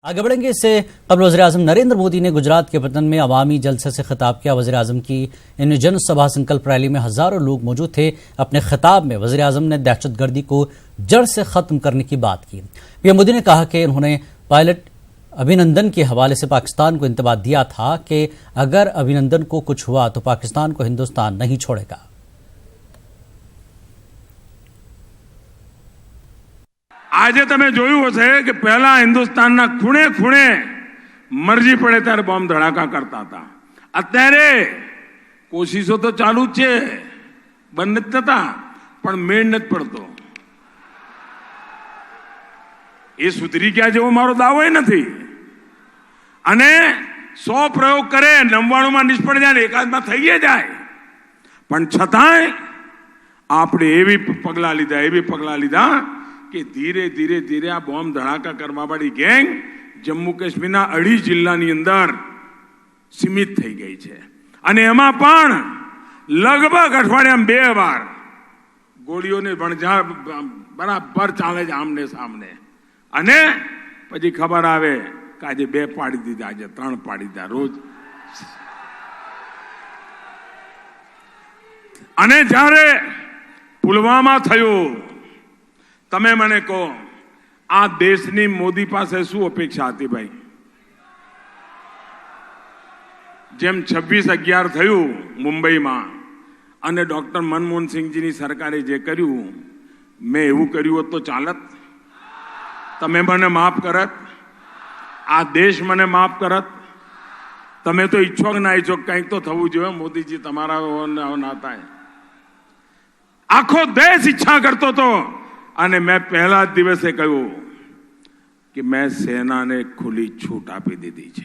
आगे बढ़ेंगे। इससे कबल वज़ीर-ए-आज़म नरेंद्र मोदी ने गुजरात के पटन में अवामी जलसे से खिताब किया। वज़ीर-ए-आज़म की इन जनसभा संकल्प रैली में हजारों लोग मौजूद थे। अपने खिताब में वज़ीर-ए-आज़म ने दहशतगर्दी को जड़ से खत्म करने की बात की। पीएम मोदी ने कहा कि उन्होंने पायलट अभिनंदन के हवाले से पाकिस्तान को इंतबाह दिया था कि अगर अभिनंदन को कुछ हुआ तो पाकिस्तान को हिंदुस्तान नहीं छोड़ेगा। આજે તમે જોયું હશે કે પહેલા હિન્દુસ્તાનના ખૂણે ખૂણે મરજી પડે ત્યારે બોમ્બ ધડાકા કરતા હતા. અત્યારે કોશિશો તો ચાલુ જ છે, બંધ નથી થતા, પણ મેળ નથી પડતો. એ સુધરી ગયા જેવો મારો દાવો નથી. અને 100 પ્રયોગ કરે 99 માં નિષ્ફળ જાય, એકાદમાં થઈ જાય, પણ છતાંય આપણે એવી પગલા લીધા કે ધીરે ધીરે આ બોમ્બ ધડાકા કરવા વાળી ગેંગ જમ્મુ કાશ્મીરના 2.5 જિલ્લાની અંદર સીમિત થઈ ગઈ છે. અને એમાં પણ લગભગ અઠવાડિયામાં 2 વાર ગોળીઓને વણઝાર બરાબર ચાલે છે આમને સામને. અને પછી ખબર આવે કે આજે 2 પાડી દીધા, આજે 3 પાડી દીધા રોજ. અને જ્યારે પુલવામા થયું, તમે મને કહો આ દેશની મોદી પાસે શું અપેક્ષા હતી ભાઈ? જેમ 26/11 થયું મુંબઈમાં અને ડોક્ટર મનમોહન સિંહજીની સરકારે જે કર્યું, મેં એવું કર્યું હોત તો ચાલત? તમે મને માફ કરત? આ દેશ મને માફ કરત? તમે તો ઈચ્છો કે ના ઈચ્છો કંઈક તો થવું જોઈએ મોદીજી, તમારા ના થાય. આખો દેશ ઈચ્છા કરતો હતો. અને મેં પહેલા જ દિવસે કહ્યું કે મેં સેનાને ખુલ્લી છૂટ આપી દીધી છે.